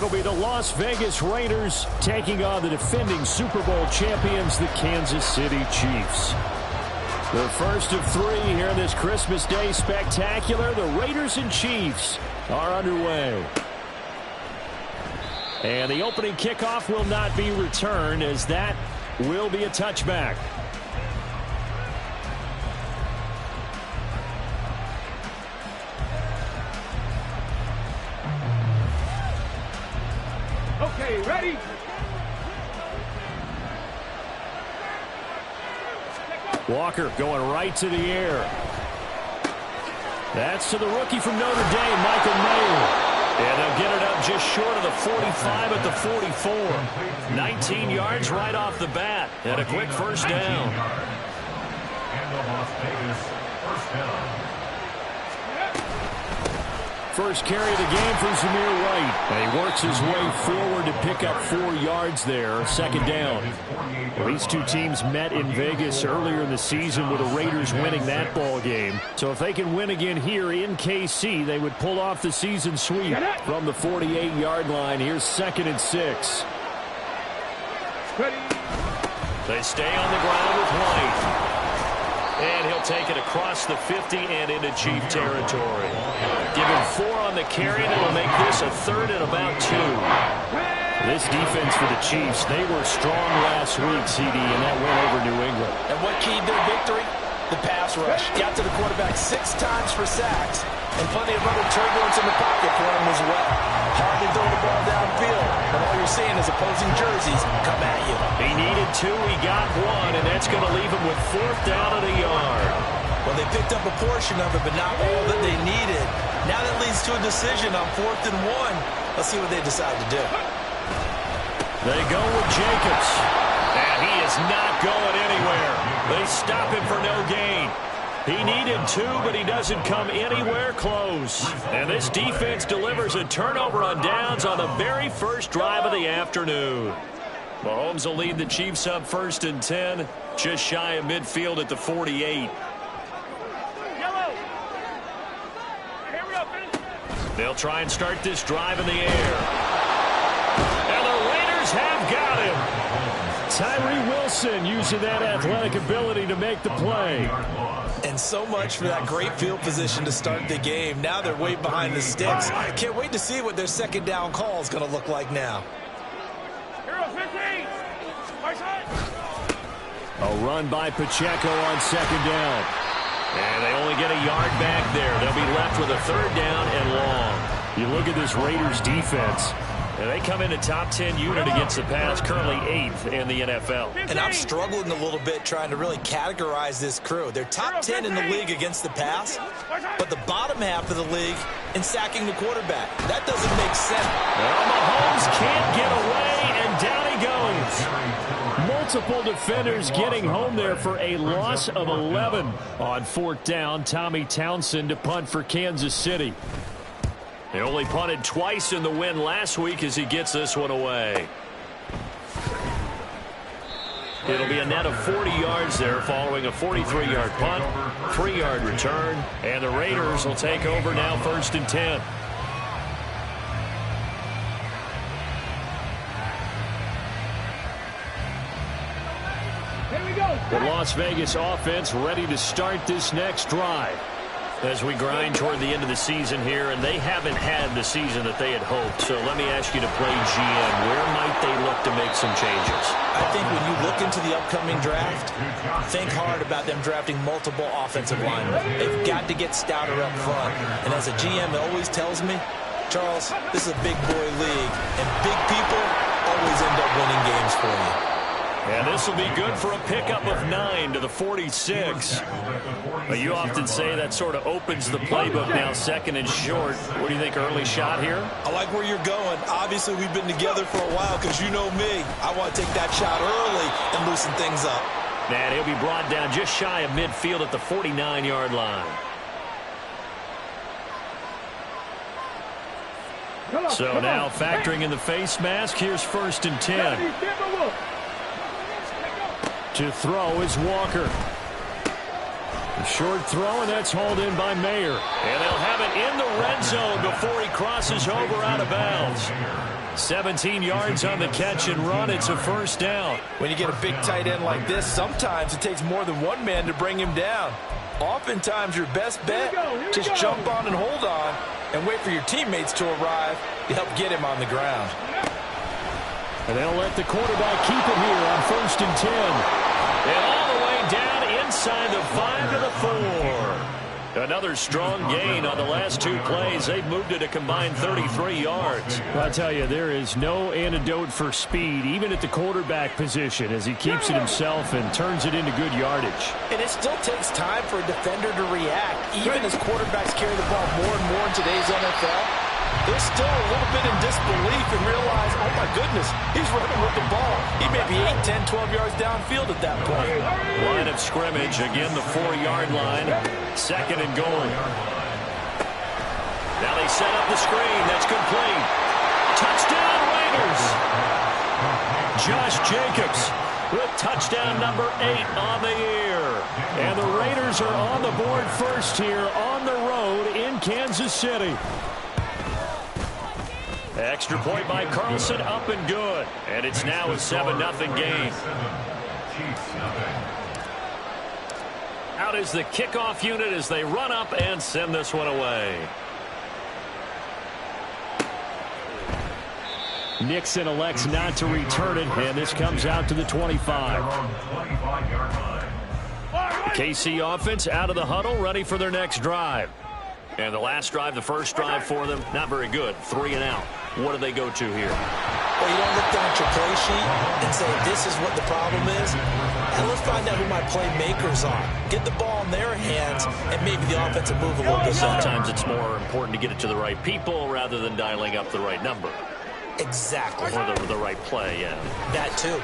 It'll be the Las Vegas Raiders taking on the defending Super Bowl champions, the Kansas City Chiefs. The first of three here in this Christmas Day spectacular. The Raiders and Chiefs are underway. And the opening kickoff will not be returned, as that will be a touchback. Okay, ready? Walker going right to the air. That's to the rookie from Notre Dame, Michael Mayer. And they'll get it up just short of the 45 at the 44. 19 yards right off the bat. And a quick first down. And the Las Vegas first down. First carry of the game for Zamir White. And he works his way forward to pick up 4 yards there. Second down. Well, these two teams met in Vegas earlier in the season with the Raiders winning that ball game. So if they can win again here in KC, they would pull off the season sweep from the 48-yard line. Here's 2nd and 6. They stay on the ground with White. And he'll take it across the 50 and into Chief territory. Give him 4 on the carry, and it'll make this a 3rd and about 2. This defense for the Chiefs, they were strong last week, CD, and that went over New England. And what keyed their victory? The pass rush. Got to the quarterback 6 times for sacks, and plenty of other turbulence in the pocket for him as well. Hard to throw the ball downfield, and all you're seeing is opposing jerseys come at you. He needed 2, he got 1, and that's going to leave him with 4th down at a yard. Well, they picked up a portion of it, but not all that they needed. Now that leads to a decision on 4th and 1. Let's see what they decide to do. They go with Jacobs, and he is not going anywhere. They stop him for no gain. He needed 2, but he doesn't come anywhere close. And this defense delivers a turnover on downs on the very first drive of the afternoon. Mahomes will lead the Chiefs up 1st and 10, just shy of midfield at the 48. They'll try and start this drive in the air. And the Raiders have got him. Tyree Wilson using that athletic ability to make the play. And so much for that great field position to start the game. Now they're way behind the sticks. Can't wait to see what their second down call is going to look like now. A run by Pacheco on 2nd down. And they only get a yard back there. They'll be left with a 3rd down and long. You look at this Raiders defense, and they come in a top 10 unit against the pass, currently 8th in the NFL. And I'm struggling a little bit trying to really categorize this crew. They're top 10 in the league against the pass, but the bottom half of the league in sacking the quarterback. That doesn't make sense. Well, Mahomes can't get away, and down he goes. Multiple defenders getting home there for a loss of 11. On 4th down, Tommy Townsend to punt for Kansas City. They only punted twice in the win last week as he gets this one away. It'll be a net of 40 yards there following a 43-yard punt, 3-yard return, and the Raiders will take over now 1st and 10. The Las Vegas offense ready to start this next drive as we grind toward the end of the season here, and they haven't had the season that they had hoped. So let me ask you to play GM. Where might they look to make some changes? I think when you look into the upcoming draft, think hard about them drafting multiple offensive linemen. They've got to get stouter up front. And as a GM, it always tells me, Charles, this is a big boy league, and big people always end up winning games for you. And this will be good for a pickup of 9 to the 46. But you often say that sort of opens the playbook now, 2nd and short. What do you think, early shot here? I like where you're going. Obviously, we've been together for a while because you know me. I want to take that shot early and loosen things up. And he'll be brought down just shy of midfield at the 49-yard line. So now factoring in the face mask, here's 1st and 10. To throw is Walker. A short throw, and that's hauled in by Mayer. And they'll have it in the red zone before he crosses over out of bounds. 17 yards on the catch and run. It's a first down. When you get a big tight end like this, sometimes it takes more than one man to bring him down. Oftentimes, your best bet, just jump on and hold on and wait for your teammates to arrive to help get him on the ground. And they'll let the quarterback keep it here on 1st and 10. And all the way down inside the 5 to the 4. Another strong gain on the last 2 plays. They've moved it a combined 33 yards. I'll tell you, there is no antidote for speed, even at the quarterback position, as he keeps it himself and turns it into good yardage. And it still takes time for a defender to react, even as quarterbacks carry the ball more and more in today's NFL. They're still a little bit in disbelief and realize, oh my goodness, he's running with the ball. He may be 8, 10, 12 yards downfield at that point. Line of scrimmage, again the 4-yard line. 2nd and goal. Now they set up the screen. That's complete. Touchdown Raiders. Josh Jacobs with touchdown number 8 on the year. And the Raiders are on the board first here on the road in Kansas City. Extra point by Carlson, up and good. And it's now a 7-0 game. Out is the kickoff unit as they run up and send this one away. Nixon elects not to return it, and this comes out to the 25. KC offense out of the huddle, ready for their next drive. And the last drive, the first drive for them, not very good. 3 and out. What do they go to here? Well, you don't look down at your play sheet and say, this is what the problem is. And let's find out who my playmakers are. Get the ball in their hands, and maybe the offensive move a little bit. Sometimes it's more important to get it to the right people rather than dialing up the right number. Exactly. Or the right play, yeah. That too.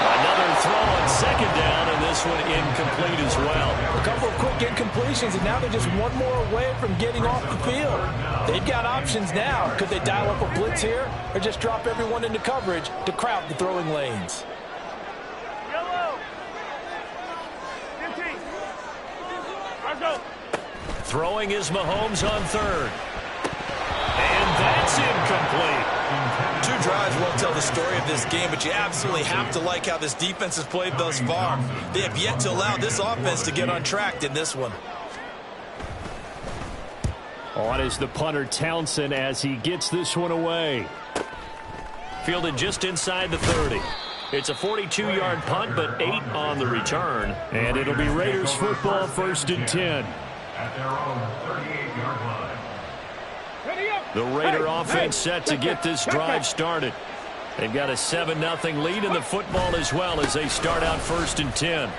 Another throw on 2nd down, and this one incomplete as well. A couple of quick incompletions, and now they're just one more away from getting off the field. They've got options now. Could they dial up a blitz here or just drop everyone into coverage to crowd the throwing lanes? Throwing is Mahomes on 3rd. And that's incomplete. 2 drives won't tell the story of this game, but you absolutely have to like how this defense has played thus far. They have yet to allow this offense to get untracked in this one. On is the punter Townsend as he gets this one away. Fielded just inside the 30. It's a 42-yard punt, but 8 on the return. And it'll be Raiders football, 1st and 10. At their own 38-yard line. The Raider offense set to get this drive started. They've got a 7-0 lead in the football as well as they start out 1st and 10.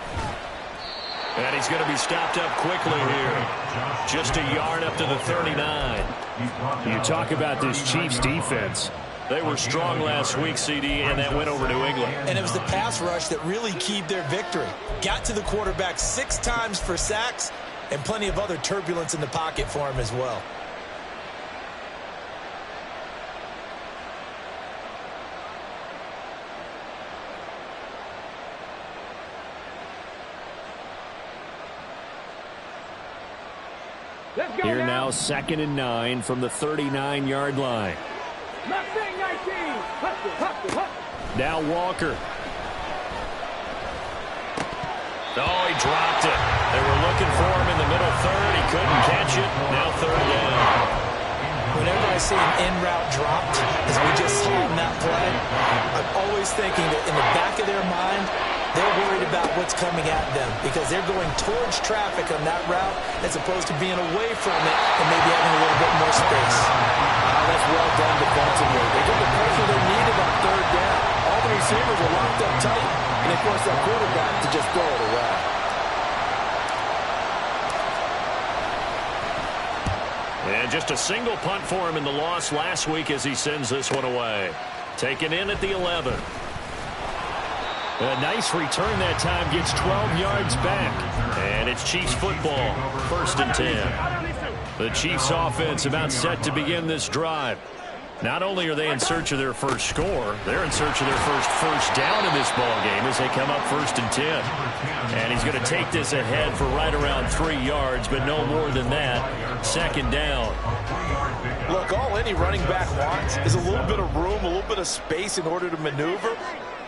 And he's going to be stopped up quickly here. Just a yard up to the 39. You talk about this Chiefs defense. They were strong last week, CD, and that went over New England. And it was the pass rush that really keyed their victory. Got to the quarterback 6 times for sacks and plenty of other turbulence in the pocket for him as well. Here now, 2nd and 9 from the 39-yard line. Now Walker. Oh, he dropped it. They were looking for him in the middle 3rd. He couldn't catch it. Now 3rd down. Whenever I see an in-route dropped, as we just saw in that play, I'm always thinking that in the back of their mind, they're worried about what's coming at them because they're going towards traffic on that route as opposed to being away from it and maybe having a little bit more space. That's well done defensively. They get the pressure they needed on 3rd down. All the receivers are locked up tight, and they force that quarterback to just throw it away. And just a single punt for him in the loss last week as he sends this one away. Taken in at the 11. A nice return that time, gets 12 yards back. And it's Chiefs football, 1st and 10. The Chiefs offense about set to begin this drive. Not only are they in search of their first score, they're in search of their first down in this ball game as they come up 1st and 10. And he's going to take this ahead for right around 3 yards, but no more than that. 2nd down. Look, all any running back wants is a little bit of room, a little bit of space in order to maneuver.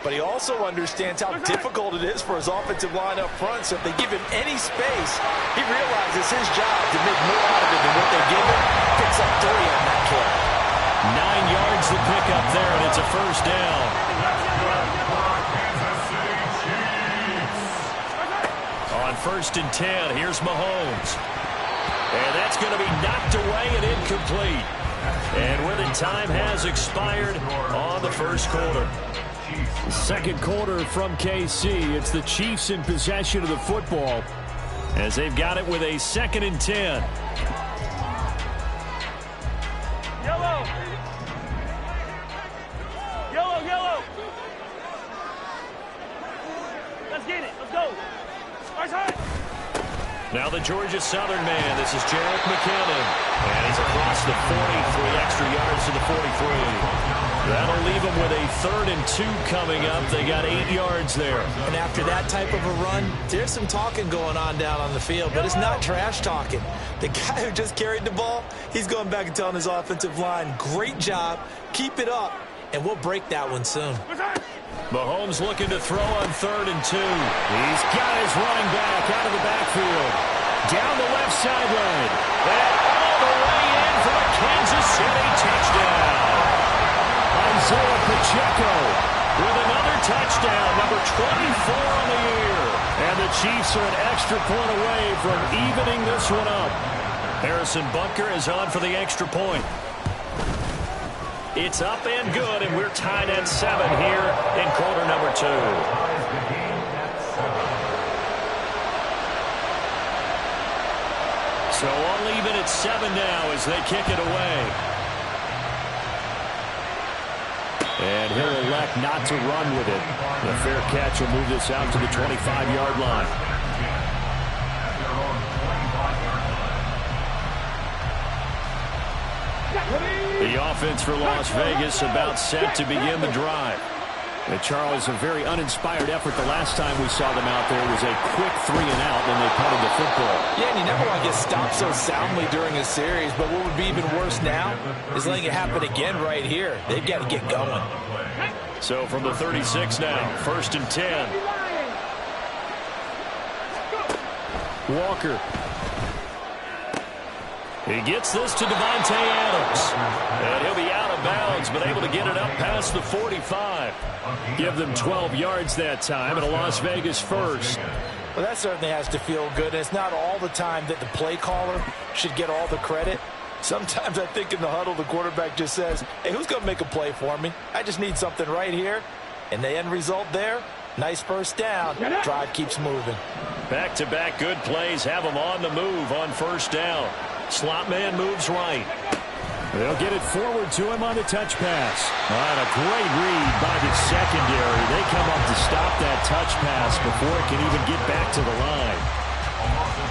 But he also understands how difficult it is for his offensive line up front. So if they give him any space, he realizes his job to make more out of it than what they give him. Picks up 30 on that play. 9 yards to pick up there, and it's a 1st down. On 1st and 10, here's Mahomes. And that's going to be knocked away and incomplete. And with it, time has expired on the 1st quarter. 2nd quarter from KC. It's the Chiefs in possession of the football as they've got it with a 2nd and 10. Yellow. Let's get it. Let's go. Now the Georgia Southern man. This is Jerick McKinnon. And he's across the 40, 3 extra yards to the 43. That'll leave them with a 3rd and 2 coming up. They got 8 yards there. And after that type of a run, there's some talking going on down on the field, but it's not trash talking. The guy who just carried the ball, he's going back and telling his offensive line, great job, keep it up, and we'll break that one soon. Mahomes looking to throw on 3rd and 2. He's got his running back out of the backfield. Down the left sideline. And all the way in for a Kansas City touchdown. Isaiah Pacheco with another touchdown, number 24 on the year. And the Chiefs are an extra point away from evening this one up. Harrison Butker is on for the extra point. It's up and good, and we're tied at 7 here in quarter number 2. So all even at 7 now as they kick it away. And he'll elect not to run with it. The fair catch will move this out to the 25-yard line. The offense for Las Vegas about set to begin the drive. And Charles, a very uninspired effort. The last time we saw them out there was a quick 3 and out when they punted the football. Yeah, and you never want to get stopped so soundly during a series, but what would be even worse now is letting it happen again right here. They've got to get going. So from the 36 now, 1st and 10. Walker. He gets this to Davante Adams. And he'll be out of bounds, but able to get it up past the 45. Give them 12 yards that time, and a Las Vegas 1st. Well, that certainly has to feel good. And it's not all the time that the play caller should get all the credit. Sometimes I think in the huddle, the quarterback just says, hey, who's going to make a play for me? I just need something right here. And the end result there, nice 1st down. Drive keeps moving. Back-to-back good plays have them on the move on 1st down. Slot man moves right. They'll get it forward to him on the touch pass. And a great read by the secondary. They come up to stop that touch pass before it can even get back to the line.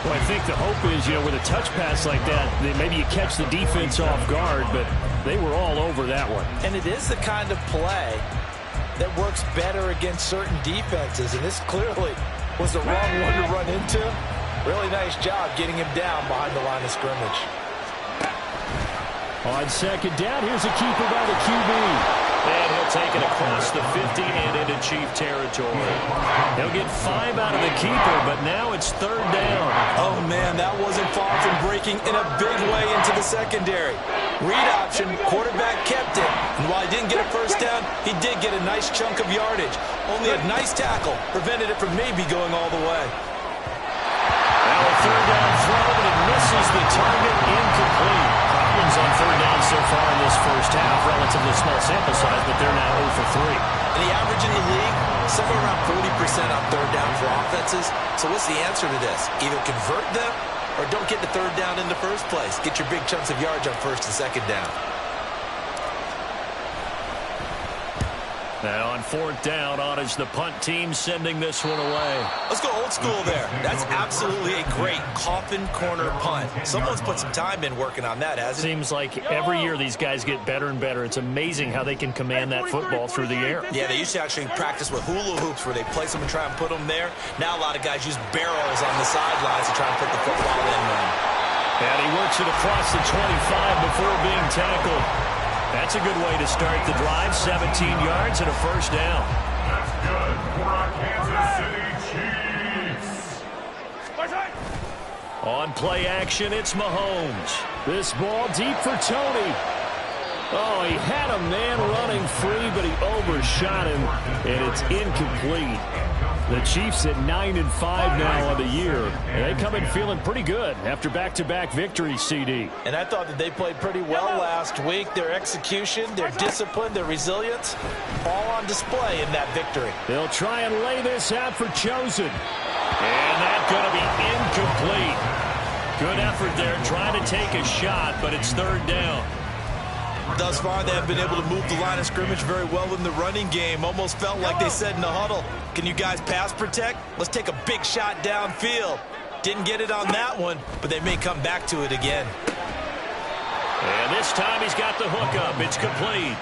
Well, I think the hope is, with a touch pass like that, maybe you catch the defense off guard, but they were all over that one. And it is the kind of play that works better against certain defenses, and this clearly was the wrong one to run into. Really nice job getting him down behind the line of scrimmage. On 2nd down, here's a keeper by the QB. And he'll take it across the 50 and into Chief territory. He'll get 5 out of the keeper, but now it's 3rd down. Oh, man, that wasn't far from breaking in a big way into the secondary. Read option, quarterback kept it. And while he didn't get a 1st down, he did get a nice chunk of yardage. Only a nice tackle prevented it from maybe going all the way. Now a 3rd down throw, but it misses the target, incomplete. Problems on 3rd down so far in this 1st half. Relatively small sample size, but they're now 0 for 3. And the average in the league, somewhere around 40% on 3rd down for offenses. So what's the answer to this? Either convert them or don't get the 3rd down in the first place. Get your big chunks of yards on 1st and 2nd down. And on fourth down, on is the punt team sending this one away. Let's go old school there. That's absolutely a great coffin corner punt. Someone's put some time in working on that, hasn't it? Seems like every year these guys get better and better. It's amazing how they can command that football through the air. Yeah, they used to actually practice with hula hoops where they place them and try and put them there. Now a lot of guys use barrels on the sidelines to try and put the football in them. And he works it across the 25 before being tackled. That's a good way to start the drive. 17 yards and a first down. That's good for our Kansas City Chiefs. On play action, it's Mahomes. This ball deep for Tony. Oh, he had a man running free, but he overshot him, and it's incomplete. The Chiefs at 9-5 now on the year. And they come in feeling pretty good after back-to-back victories, CD. And I thought that they played pretty well last week. Their execution, their discipline, their resilience, all on display in that victory. They'll try and lay this out for Chosen. And that's going to be incomplete. Good effort there trying to take a shot, but it's third down. Thus far, they have been able to move the line of scrimmage very well in the running game. Almost felt like they said in the huddle, can you guys pass protect? Let's take a big shot downfield. Didn't get it on that one, but they may come back to it again. And this time he's got the hook up. It's complete.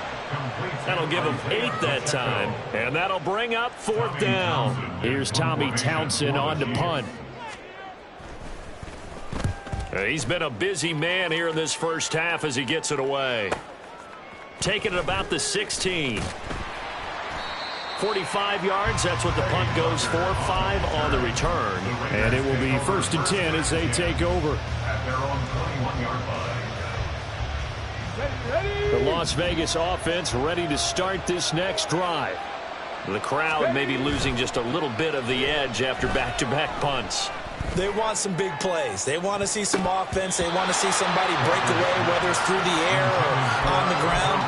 That'll give him 8 that time. And that'll bring up fourth down. Here's Tommy Townsend on to punt. He's been a busy man here in this first half as he gets it away. Taking it about the 16. 45 yards, that's what the punt goes for. 5 on the return. And it will be first and 10 as they take over. At their own 21-yard line. The Las Vegas offense ready to start this next drive. The crowd may be losing just a little bit of the edge after back-to-back punts. They want some big plays. They want to see some offense. They want to see somebody break away, whether it's through the air or on the ground.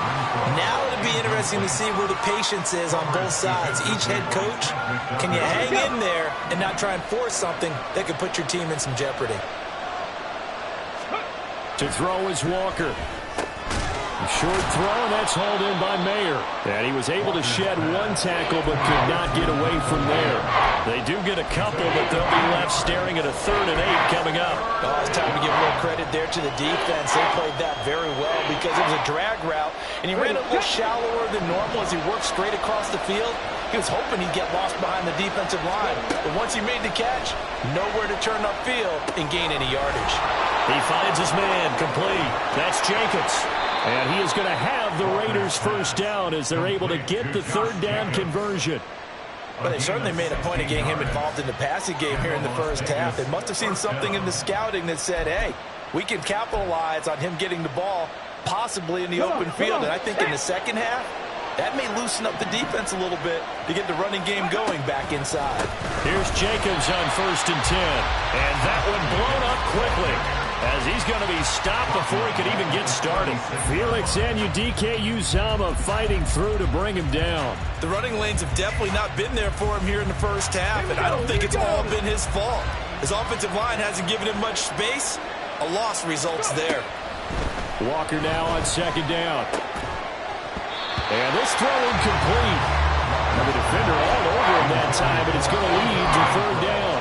Now it'll be interesting to see where the patience is on both sides. Each head coach, can you hang in there and not try and force something that could put your team in some jeopardy? To throw is Walker. Short throw, and that's hauled in by Mayer. And he was able to shed one tackle, but could not get away from there. They do get a couple, but they'll be left staring at a 3rd and 8 coming up. Oh, it's time to give a little credit there to the defense. They played that very well because it was a drag route, and he ran a little shallower than normal as he worked straight across the field. He was hoping he'd get lost behind the defensive line, but once he made the catch, nowhere to turn upfield and gain any yardage. He finds his man, complete. That's Jacobs. And he is going to have the Raiders first down as they're able to get the 3rd down conversion. But they certainly made a point of getting him involved in the passing game here in the first half. They must have seen something in the scouting that said, hey, we can capitalize on him getting the ball possibly in the open field. And I think in the second half, that may loosen up the defense a little bit to get the running game going back inside. Here's Jacobs on 1st and 10. And that one blown up quickly, as he's going to be stopped before he could even get started. Felix Anudike-Uzomah fighting through to bring him down. The running lanes have definitely not been there for him here in the first half, and I don't think it's all been his fault. His offensive line hasn't given him much space. A loss results there. Walker now on 2nd down. And this throw incomplete. And the defender all over him that time, but it's going to lead to 3rd down.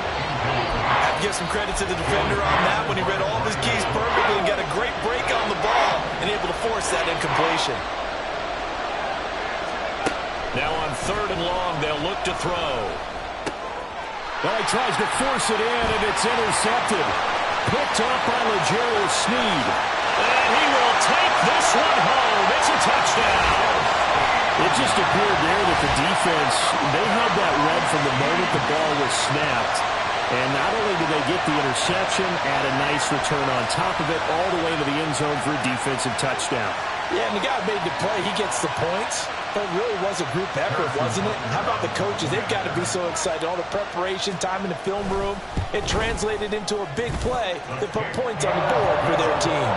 I'd give some credit to the defender on that when he read all of his keys perfectly and got a great break on the ball and able to force that incompletion. Now on 3rd and long, they'll look to throw. Well, he tries to force it in, and it's intercepted. Picked off by L'Jarius Sneed. And he will take this one home. It's a touchdown. It just appeared there that the defense, they had that read from the moment the ball was snapped. And not only did they get the interception, add a nice return on top of it, all the way to the end zone for a defensive touchdown. Yeah, and the guy made the play. He gets the points. But it really was a group effort, wasn't it? How about the coaches? They've got to be so excited. All the preparation, time in the film room, it translated into a big play that put points on the board for their team.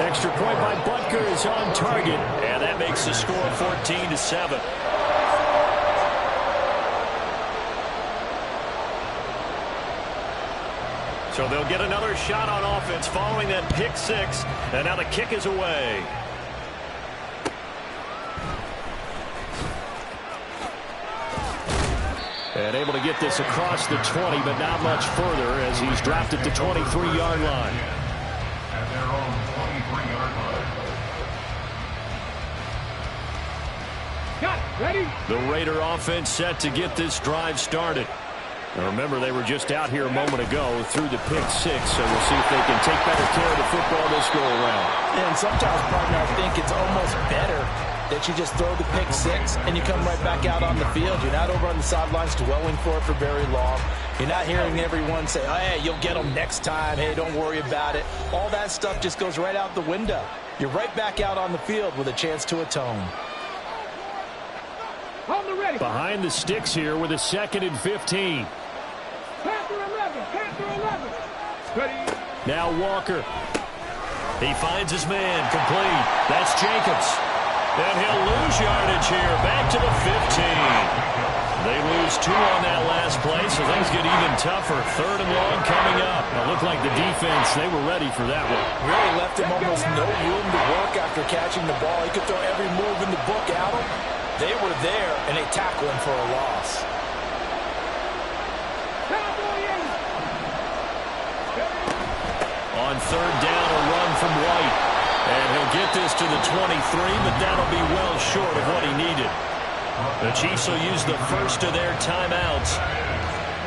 Extra point by Butker is on target, and that makes the score 14-7. So they'll get another shot on offense following that pick 6, and now the kick is away. Able to get this across the 20, but not much further as he's dropped at the 23-yard line. At their own 23-yard line. Got it. Ready? The Raider offense set to get this drive started. Now remember, they were just out here a moment ago through the pick six, so we'll see if they can take better care of the football this go-around. And sometimes, partner, I think it's almost better that you just throw the pick six and you come right back out on the field. You're not over on the sidelines dwelling for it for very long. You're not hearing everyone say, oh, hey, you'll get them next time. Hey, don't worry about it. All that stuff just goes right out the window. You're right back out on the field with a chance to atone. Hold the ready. Behind the sticks here with a 2nd and 15. Panther 11. Panther 11. Ready? Now Walker. He finds his man. Complete. That's Jacobs. And he'll lose yardage here. Back to the 15. They lose 2 on that last play, so things get even tougher. 3rd and long coming up. It looked like the defense, they were ready for that one. Really left him almost no room to work after catching the ball. He could throw every move in the book at him. They were there, and they tackle him for a loss. On 3rd down, a run from White. And he'll get this to the 23, but that'll be well short of what he needed. The Chiefs will use the first of their timeouts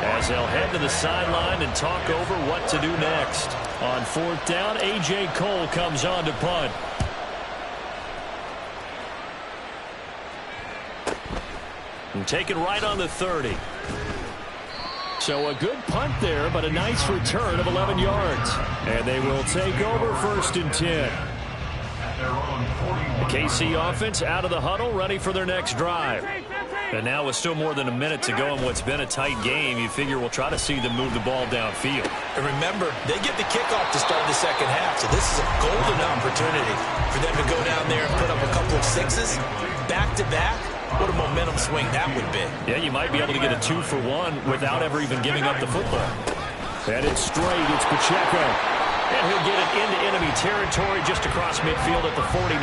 as they'll head to the sideline and talk over what to do next. On 4th down, A.J. Cole comes on to punt. And taken right on the 30. So a good punt there, but a nice return of 11 yards. And they will take over 1st and 10. The KC offense out of the huddle, ready for their next drive. And now with still more than a minute to go in what's been a tight game, you figure we'll try to see them move the ball downfield. And remember, they get the kickoff to start the second half, so this is a golden opportunity for them to go down there and put up a couple of sixes back-to-back. What a momentum swing that would be. Yeah, you might be able to get a 2-for-1 without ever even giving up the football. And it's straight. It's Pacheco. And he'll get it into enemy territory just across midfield at the 49.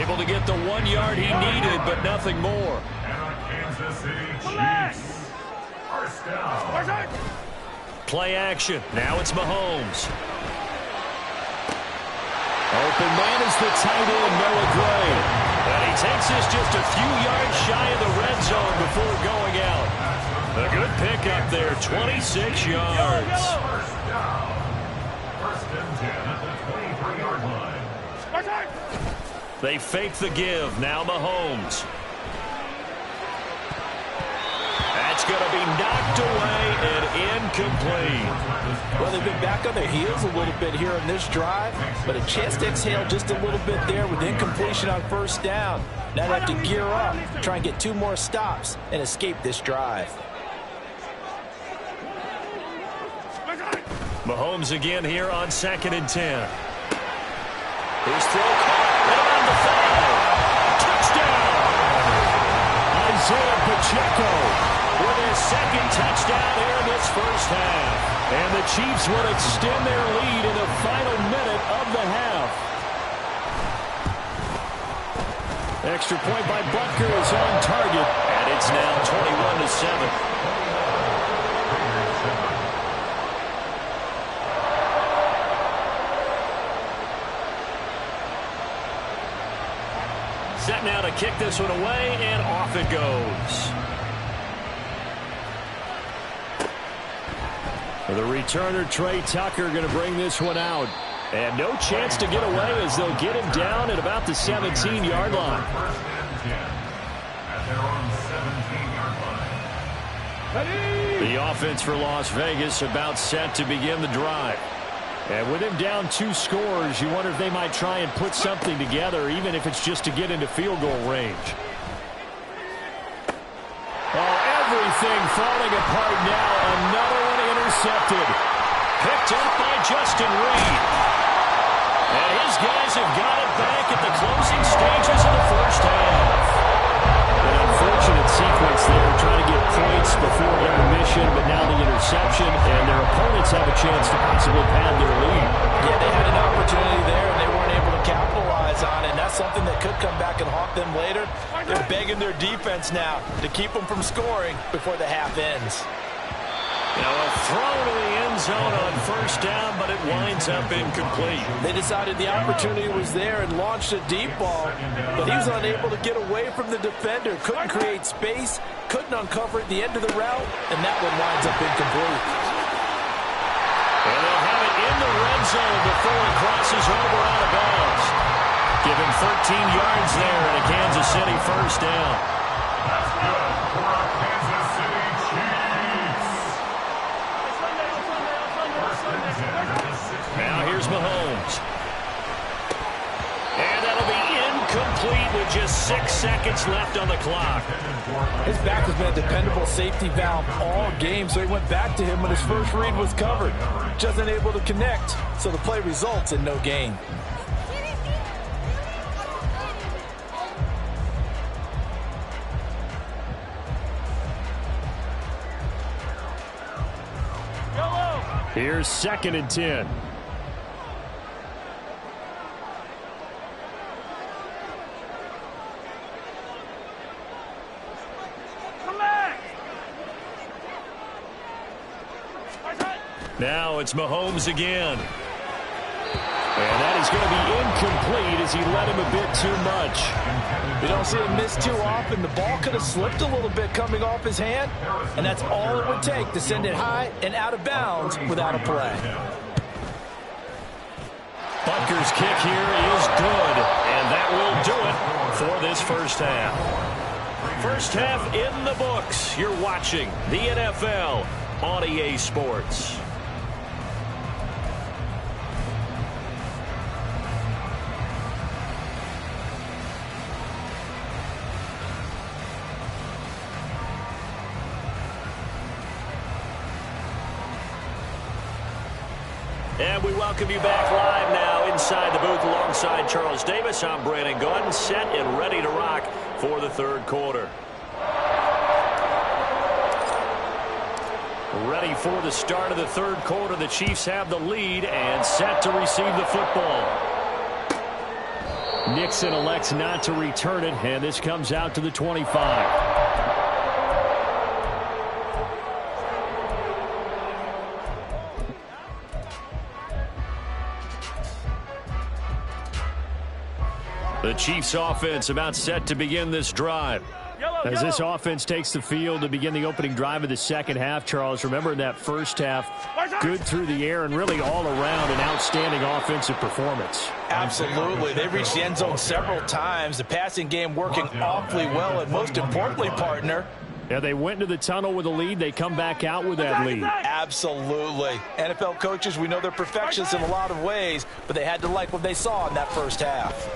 Able to get the 1 yard he needed, but nothing more. And on Kansas City Chiefs. First down. Play action. Now it's Mahomes. Open man is the tight end, Noah Gray. And he takes this just a few yards shy of the red zone before going out. A good pickup there, 26 yards. First down. 1st and 10 at the 23-yard line. They fake the give. Now Mahomes. That's going to be knocked away and incomplete. Well, they've been back on their heels a little bit here on this drive, but a chance to exhale just a little bit there with incompletion on 1st down. Now they have to gear up, try and get 2 more stops, and escape this drive. Mahomes again here on 2nd and 10. His throw caught and around the 5. Touchdown! Isaiah Pacheco with his 2nd touchdown here in this first half. And the Chiefs will extend their lead in the final minute of the half. Extra point by Butker is on target, and it's now 21-7. Set now to kick this one away, and off it goes. For the returner, Trey Tucker going to bring this one out. And no chance to get away as they'll get him down at about the 17-yard line. 1st and 10 at their own 17-yard line. The offense for Las Vegas about set to begin the drive. And with him down 2 scores, you wonder if they might try and put something together, even if it's just to get into field goal range. Oh, everything falling apart now. Another one intercepted. Picked up by Justin Reed. And his guys have got it back at the closing stages of the first half. An unfortunate sequence there, trying to get points before intermission, but now the interception, and their opponents have a chance to possibly pad their lead. Yeah, they had an opportunity there, and they weren't able to capitalize on it, and that's something that could come back and haunt them later. They're begging their defense now to keep them from scoring before the half ends. Now a throw to the end zone on first down, but it winds up incomplete. They decided the opportunity was there and launched a deep ball, but he was unable to get away from the defender, couldn't create space, couldn't uncover at the end of the route, and that one winds up incomplete. And they'll have it in the red zone before it crosses over out of bounds. Give him 13 yards there and a Kansas City first down. That's good for our Kansas City Chiefs. Now here's Mahomes. And that'll be incomplete with just 6 seconds left on the clock. His back has been a dependable safety valve all game, so he went back to him when his first read was covered. Just unable to connect, so the play results in no gain. Here's 2nd and 10. Now it's Mahomes again. And that is going to be incomplete as he let him a bit too much. We don't see him miss too often. The ball could have slipped a little bit coming off his hand, and that's all it would take to send it high and out of bounds without a play. Butker's kick here is good, and that will do it for this first half. First half in the books. You're watching the NFL on EA Sports. And we welcome you back live now inside the booth alongside Charles Davis. I'm Brandon Gaudin, set and ready to rock for the third quarter. Ready for the start of the third quarter. The Chiefs have the lead and set to receive the football. Nixon elects not to return it, and this comes out to the 25. The Chiefs offense about set to begin this drive. As this offense takes the field to begin the opening drive of the second half, Charles, remember in that first half, good through the air and really all around an outstanding offensive performance. Absolutely. They reached the end zone several times. The passing game working awfully well, and most importantly, partner, yeah, they went into the tunnel with a lead. They come back out with that lead. Absolutely. NFL coaches, we know they're perfectionists in a lot of ways, but they had to like what they saw in that first half.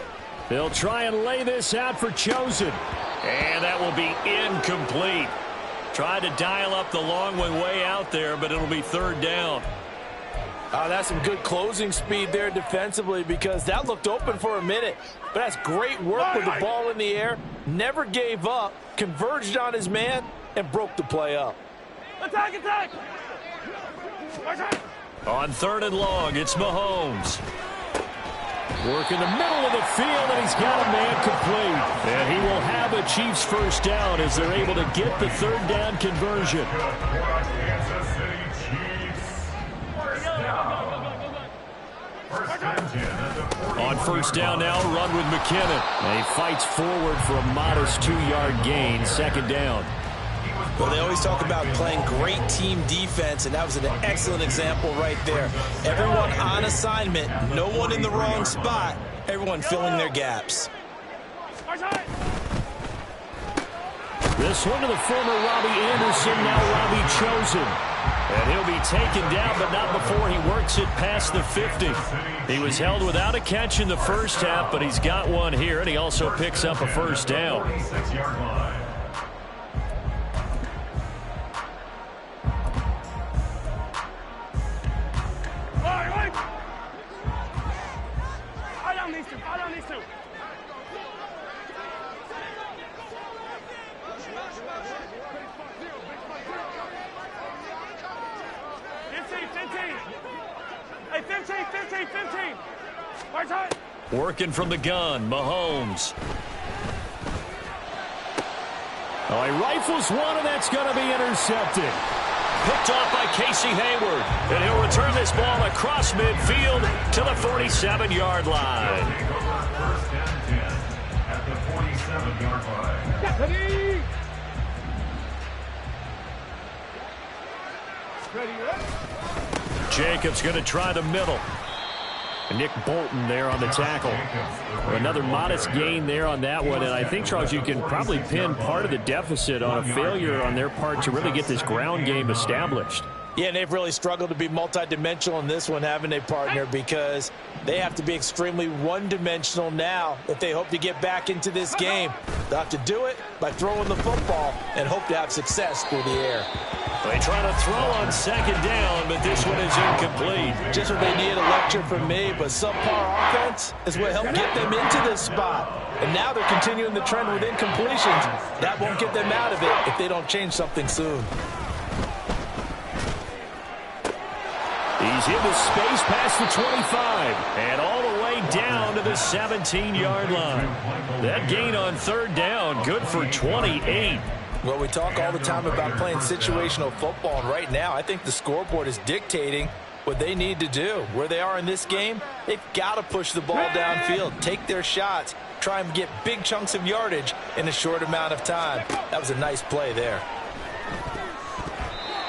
They'll try and lay this out for Chosen. And that will be incomplete. Tried to dial up the long one way out there, but it'll be third down. That's some good closing speed there defensively, because that looked open for a minute. But that's great work with the ball in the air. Never gave up, converged on his man, and broke the play up. Attack, attack! On third and long, it's Mahomes. Work in the middle of the field, and he's got a man complete. And he will have a Chiefs first down as they're able to get the third down conversion. On first down now, run with McKinnon. And he fights forward for a modest 2-yard gain, second down. Well, they always talk about playing great team defense, and that was an excellent example right there. Everyone on assignment, no one in the wrong spot, everyone filling their gaps. This one to the former Robbie Anderson, now Robbie Chosen. And he'll be taken down, but not before he works it past the 50. He was held without a catch in the first half, but he's got one here, and he also picks up a first down. Working from the gun, Mahomes. Oh, he rifles one, and that's going to be intercepted. Picked off by Casey Hayward. And he'll return this ball across midfield to the 47-yard line. First and 10 at the 47-yard line. Ready? Ready? Jacobs going to try the middle. Nick Bolton there on the tackle. Another modest gain there on that one. And I think, Charles, you can probably pin part of the deficit on a failure on their part to really get this ground game established. Yeah, and they've really struggled to be multidimensional in this one, haven't they, partner? Because they have to be extremely one-dimensional now if they hope to get back into this game. They'll have to do it by throwing the football and hope to have success through the air. They try to throw on second down, but this one is incomplete. Just what they need, a lecture from me, but subpar offense is what helped get them into this spot. And now they're continuing the trend with incompletions. That won't get them out of it if they don't change something soon. He's into space past the 25 and all the way down to the 17-yard line. That gain on third down, good for 28. Well, we talk all the time about playing situational football, and right now I think the scoreboard is dictating what they need to do. Where they are in this game, they've got to push the ball downfield, take their shots, try and get big chunks of yardage in a short amount of time. That was a nice play there.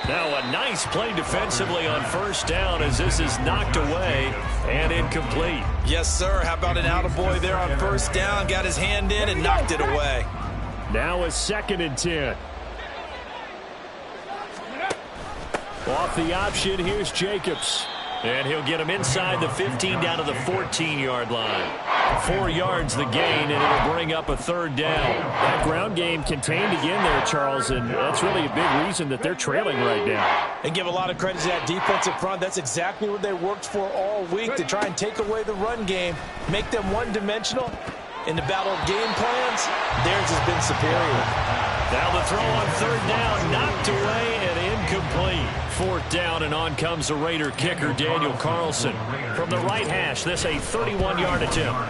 Now a nice play defensively on first down as this is knocked away and incomplete. Yes, sir. How about an attaboy there on first down? Got his hand in and knocked it away. Now a 2nd and 10. Off the option, here's Jacobs. And he'll get him inside the 15 down to the 14-yard line. 4 yards the gain, and it'll bring up a third down. That ground game contained again there, Charles, and that's really a big reason that they're trailing right now. And give a lot of credit to that defensive front. That's exactly what they worked for all week, to try and take away the run game, make them one-dimensional. In the battle of game plans, theirs has been superior. Now the throw on third down, knocked away and incomplete. 4th down, and on comes the Raider kicker, Daniel Carlson. From the right hash, this a 31-yard attempt.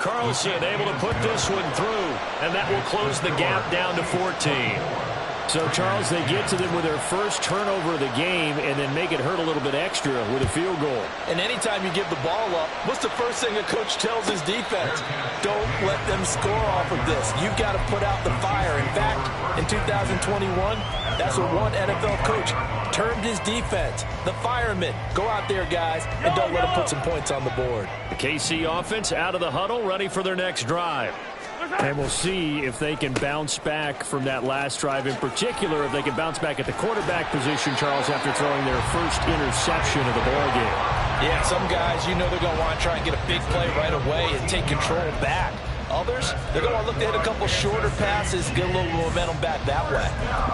Carlson able to put this one through, and that will close the gap down to 14. So, Charles, they get to them with their first turnover of the game and then make it hurt a little bit extra with a field goal. And anytime you give the ball up, what's the first thing a coach tells his defense? Don't let them score off of this. You've got to put out the fire. In fact, in 2021, that's what one NFL coach termed his defense, the firemen. Go out there, guys, and don't let them put some points on the board. The KC offense out of the huddle, ready for their next drive. And we'll see if they can bounce back from that last drive, in particular if they can bounce back at the quarterback position, Charles, after throwing their first interception of the ballgame. Yeah, some guys, you know they're going to want to try and get a big play right away and take control back. Others, they're going to look to hit a couple shorter passes, get a little momentum back that way.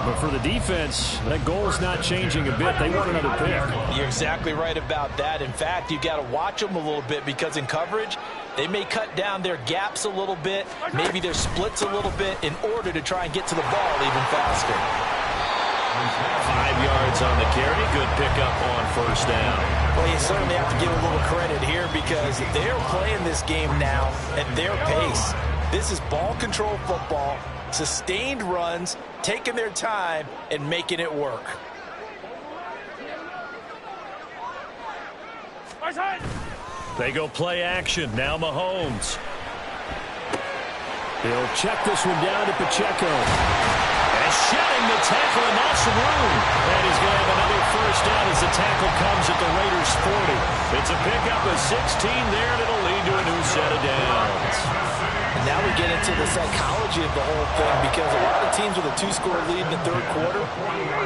But for the defense, that goal is not changing a bit. They want another pick. You're exactly right about that. In fact, you got to watch them a little bit because in coverage, they may cut down their gaps a little bit, maybe their splits a little bit in order to try and get to the ball even faster. 5 yards on the carry. Good pickup on first down. Well, you certainly have to give a little credit here because they're playing this game now at their pace. This is ball control football, sustained runs, taking their time and making it work. They go play action. Now Mahomes. He'll check this one down to Pacheco. And shedding the tackle, and that's room. And he's going to have another first down as the tackle comes at the Raiders' 40. It's a pickup of 16 there, and it'll lead to a new set of downs. And now we get into the psychology of the whole thing because a lot of teams with a 2-score lead in the third quarter,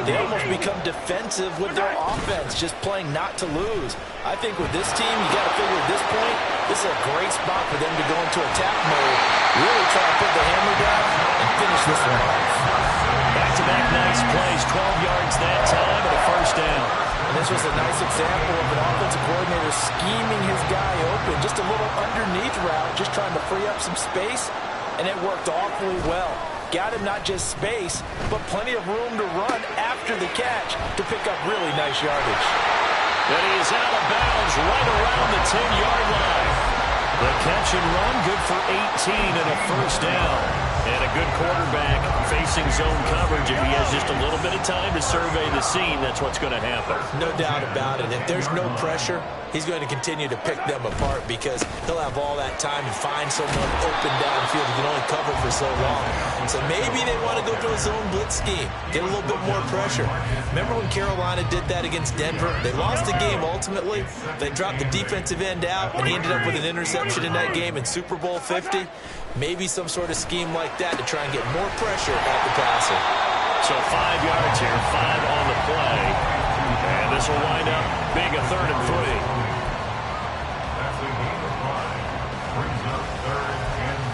they almost become defensive with their offense, just playing not to lose. I think with this team, you got to figure at this point, this is a great spot for them to go into attack mode, really try to put the hammer down and finish this one off. Back-to-back nice plays, 12 yards that time, and a first down. And this was a nice example of an offensive coordinator scheming his guy open, just a little underneath route, just trying to free up some space, and it worked awfully well. Got him not just space, but plenty of room to run after the catch to pick up really nice yardage. And he is out of bounds right around the 10-yard line. The catch and run, good for 18 and a first down. And a good quarterback facing zone coverage. If he has just a little bit of time to survey the scene, that's what's going to happen. No doubt about it. If there's no pressure, he's going to continue to pick them apart because he'll have all that time to find someone open downfield. He can only cover for so long. So maybe they want to go to a zone blitz scheme, get a little bit more pressure. Remember when Carolina did that against Denver? They lost the game ultimately. They dropped the defensive end out, and he ended up with an interception in that game in Super Bowl 50. Maybe some sort of scheme like that to try and get more pressure at the passer. So 5 yards here, 5 on the play. And this will wind up big, a 3rd and 3. That's a gain of 5. Brings up 3rd and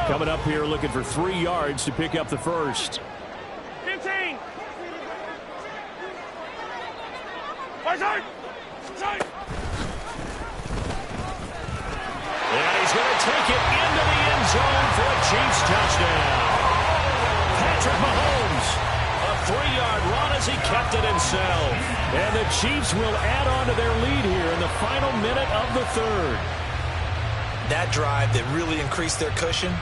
3. Coming up here looking for 3 yards to pick up the first. 15. And he's going to take it into the end zone for a Chiefs touchdown. Patrick Mahomes, a 3-yard run as he kept it himself. And the Chiefs will add on to their lead here in the final minute of the 3rd. That drive that really increased their cushion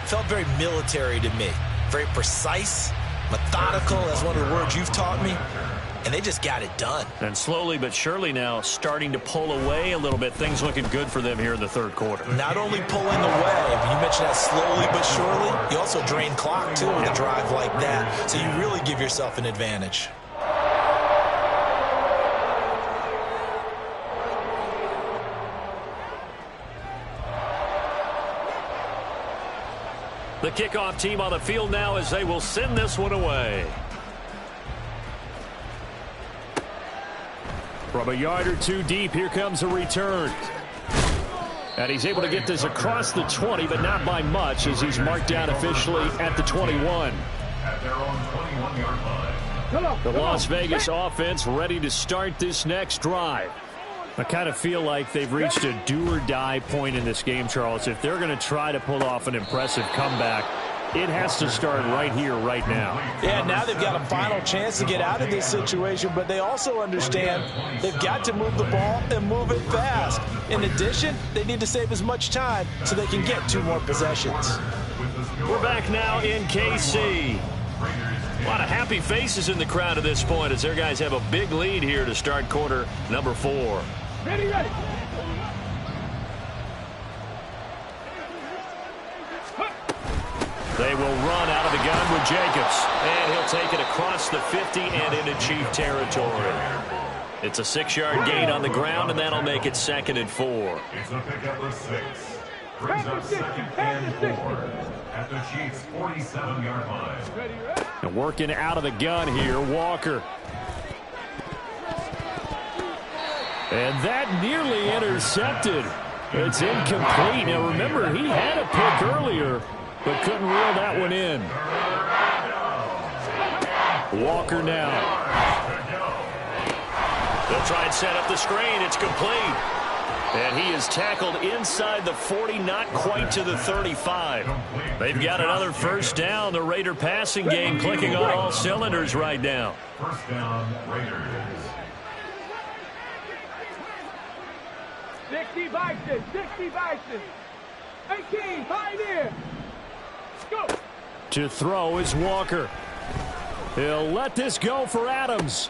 felt very military to me. Very precise, methodical, that's one of the words you've taught me. And they just got it done. And slowly but surely now starting to pull away a little bit. Things looking good for them here in the 3rd quarter. Not only pulling away, but you mentioned that slowly but surely. You also drain clock, too, with a drive like that. So you really give yourself an advantage. The kickoff team on the field now as they will send this one away. From a yard or 2 deep, here comes a return. And he's able to get this across the 20, but not by much as he's marked down officially at the 21. At their own 21-yard line. The Las Vegas offense ready to start this next drive. I kind of feel like they've reached a do-or-die point in this game, Charles. If they're going to try to pull off an impressive comeback, it has to start right here, right now. Yeah, now they've got a final chance to get out of this situation, but they also understand they've got to move the ball and move it fast. In addition, they need to save as much time so they can get 2 more possessions. We're back now in KC. A lot of happy faces in the crowd at this point as their guys have a big lead here to start quarter number 4. Ready. They will run out of the gun with Jacobs. And he'll take it across the 50 and into Chief territory. It's a 6-yard gain on the ground, and that'll make it 2nd and 4. It's a pickup of 6. Brings up 2nd and 4 at the Chiefs' 47-yard line. And working out of the gun here, Walker. And that nearly intercepted. It's incomplete. Now remember, he had a pick earlier, but couldn't reel that one in. Walker now. They'll try and set up the screen. It's complete. And he is tackled inside the 40, not quite to the 35. They've got another first down. The Raider passing game clicking on all cylinders right now. First down, Raiders. 60 Bison. 18, Pioneer. Go. To throw is Walker. He'll let this go for Adams.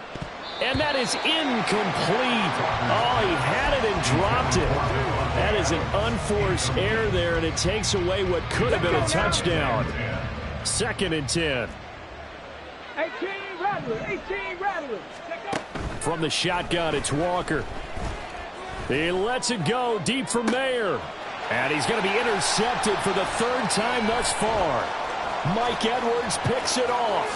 And that is incomplete. Oh, he had it and dropped it. That is an unforced error there, and it takes away what could have been a touchdown. 2nd and 10. 18 Rattler. From the shotgun, it's Walker. He lets it go deep for Mayer. And he's going to be intercepted for the 3rd time thus far. Mike Edwards picks it off.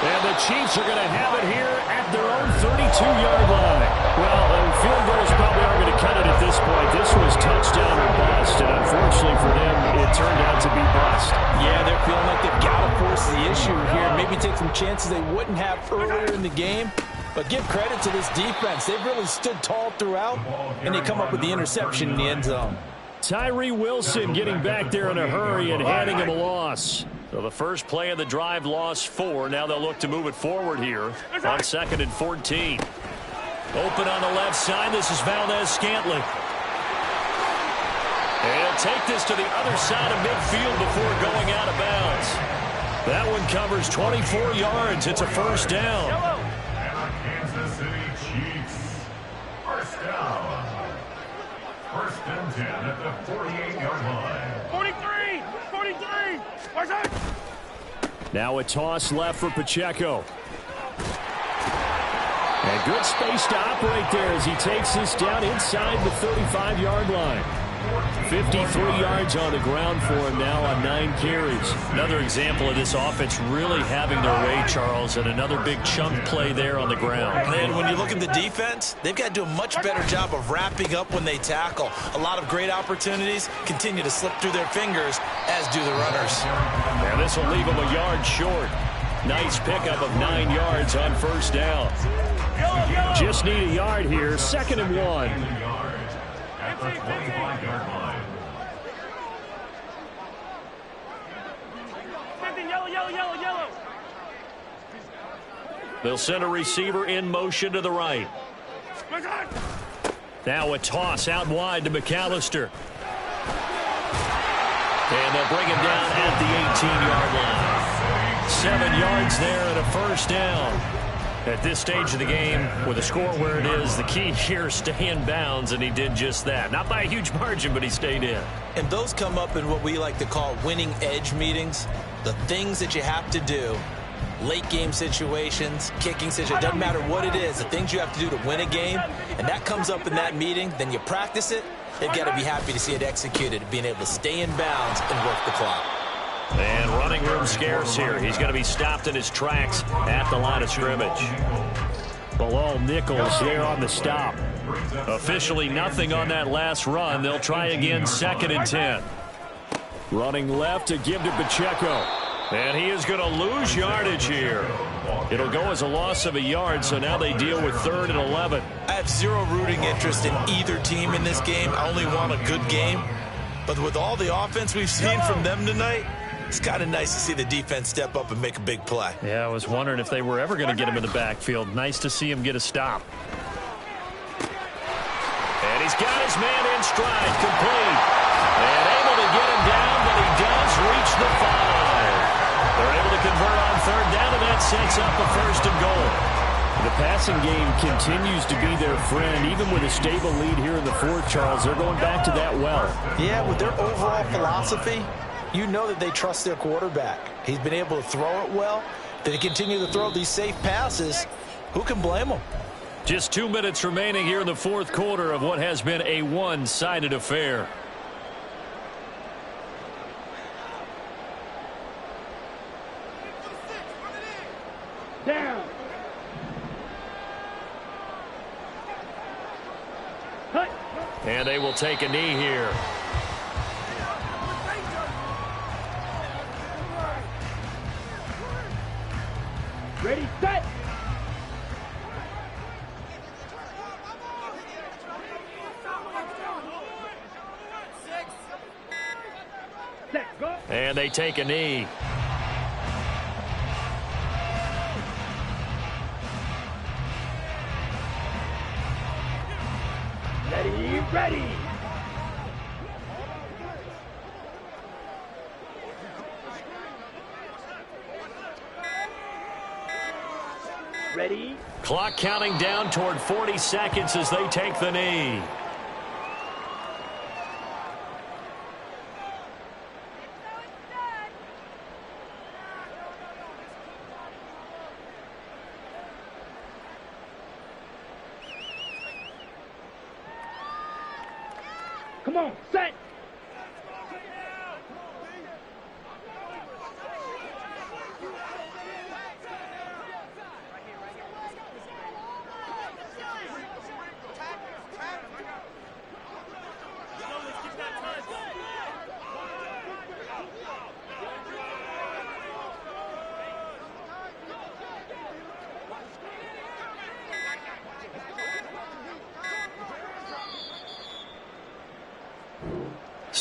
And the Chiefs are going to have it here at their own 32-yard line. Well, field goals probably aren't going to cut it at this point. This was touchdown or bust, and unfortunately for them, it turned out to be bust. Yeah, they're feeling like they've got to force the issue here. Maybe take some chances they wouldn't have earlier in the game. But give credit to this defense. They've really stood tall throughout, and they come up with the interception in the end zone. Tyree Wilson getting back there in a hurry and handing him a loss. So the first play of the drive lost 4. Now they'll look to move it forward here on 2nd and 14. Open on the left side. This is Valdez-Scantling. And he'll take this to the other side of midfield before going out of bounds. That one covers 24 yards. It's a first down. And the Kansas City Chiefs. First down. 1st and 10 at the 48-yard line. 43! 43! What's that? Now a toss left for Pacheco. And good space to operate there as he takes this down inside the 35-yard line. 53 yards on the ground for him now on 9 carries. Another example of this offense really having their way, Charles, and another big chunk play there on the ground. And when you look at the defense, they've got to do a much better job of wrapping up when they tackle. A lot of great opportunities continue to slip through their fingers, as do the runners. And this will leave him a yard short. Nice pickup of 9 yards on first down. Just need a yard here. 2nd and 1. At the 25-yard line. Yellow. They'll send a receiver in motion to the right. Now a toss out wide to McAllister. And they'll bring him down at the 18-yard line. 7 yards there and a first down. At this stage of the game, with the score where it is, the key here is stay in bounds, and he did just that. Not by a huge margin, but he stayed in. And those come up in what we like to call winning edge meetings. The things that you have to do, late game situations, kicking situations, doesn't matter what it is, the things you have to do to win a game, and that comes up in that meeting, then you practice it, they've got to be happy to see it executed, being able to stay in bounds and work the clock. And running room scarce here. He's going to be stopped in his tracks at the line of scrimmage. Bilal Nichols there on the stop. Officially nothing on that last run. They'll try again 2nd and 10. Running left to give to Pacheco. And he is going to lose yardage here. It'll go as a loss of a yard, so now they deal with 3rd and 11. I have zero rooting interest in either team in this game. I only want a good game. But with all the offense we've seen from them tonight, it's kind of nice to see the defense step up and make a big play. Yeah, I was wondering if they were ever going to get him in the backfield. Nice to see him get a stop. And he's got his man in stride, complete. And able to get him down, but he does reach the 5. They're able to convert on 3rd down, and that sets up a 1st and goal. The passing game continues to be their friend. Even with a stable lead here in the 4th, Charles, they're going back to that well. Yeah, with their overall philosophy, you know that they trust their quarterback. He's been able to throw it well. They continue to throw these safe passes. Who can blame them? Just 2 minutes remaining here in the 4th quarter of what has been a one-sided affair. Down. Cut. And they will take a knee here. Ready, set. Set, go. And they take a knee. Ready. Ready. Clock counting down toward 40 seconds as they take the knee. Come on, set.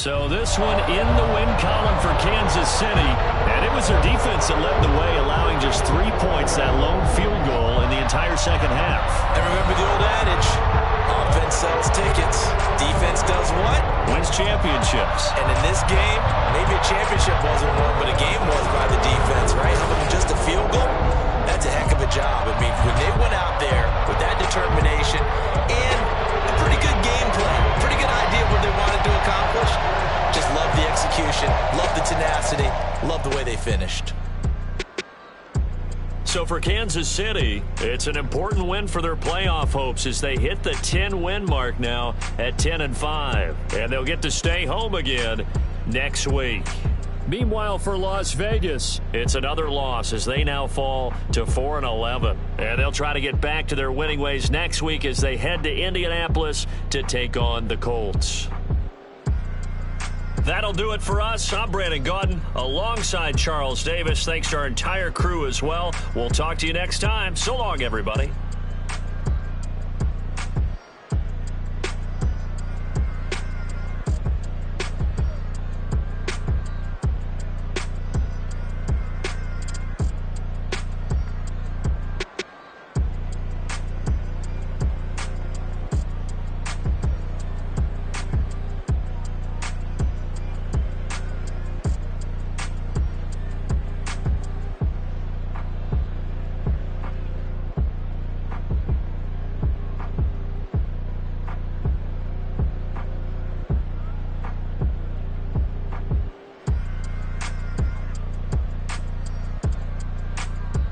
So this one in the win column for Kansas City, and it was their defense that led the way, allowing just 3 points, that lone field goal in the entire second half. And remember the old adage, offense sells tickets, defense does what? Wins championships. And in this game, maybe a championship wasn't won, but a game was by the defense, right? How about just a field goal? That's a heck of a job. I mean, when they went out there with that determination and a pretty good game plan, pretty good idea of what they wanted to accomplish, just love the execution, love the tenacity, love the way they finished. So for Kansas City, it's an important win for their playoff hopes as they hit the 10-win mark now at 10-5. And they'll get to stay home again next week. Meanwhile, for Las Vegas, it's another loss as they now fall to 4-11. And they'll try to get back to their winning ways next week as they head to Indianapolis to take on the Colts. That'll do it for us. I'm Brandon Gaudin alongside Charles Davis. Thanks to our entire crew as well. We'll talk to you next time. So long, everybody.